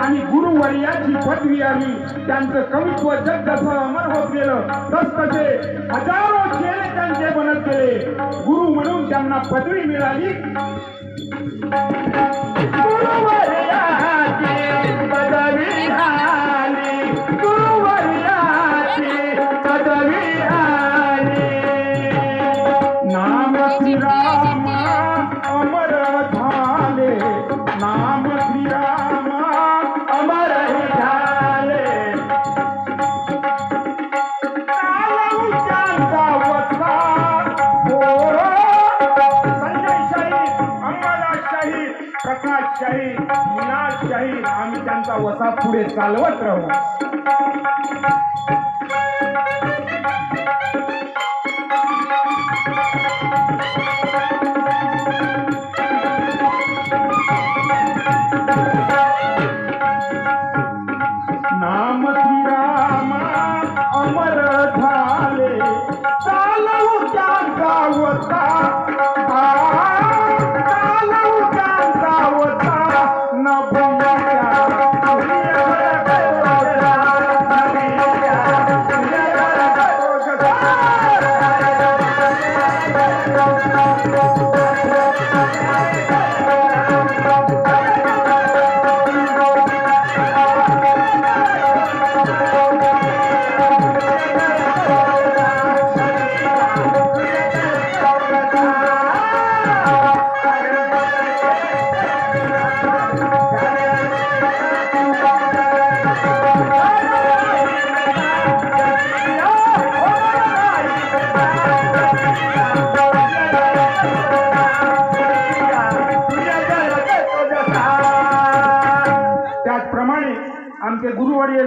आणि गुरुवर्याची पदवी आली. त्यांचं कवित्व जग जसं अमर होत गेलं तसतसे हजारो चेले त्यांचे बनत गेले. गुरु म्हणून त्यांना पदवी मिळाली. गुरुवर्याची पदवी आली, गुरुवर्याची पदवी आली. नाम श्रीराम अमर झाले, नाम श्रीराम अमर झाले. त्यांचा वसा संजय शाहीर, अंबादास शाहीर, प्रकाश शाहीर, मीनाज शाहीर आम्ही त्यांचा वसा पुढे चालवत राहू. नाम श्रीराम अमर झाले, चालवू त्यांचा वसा, चालवू त्यांचा वसा. न त्याचप्रमाणे आमचे गुरुवर्य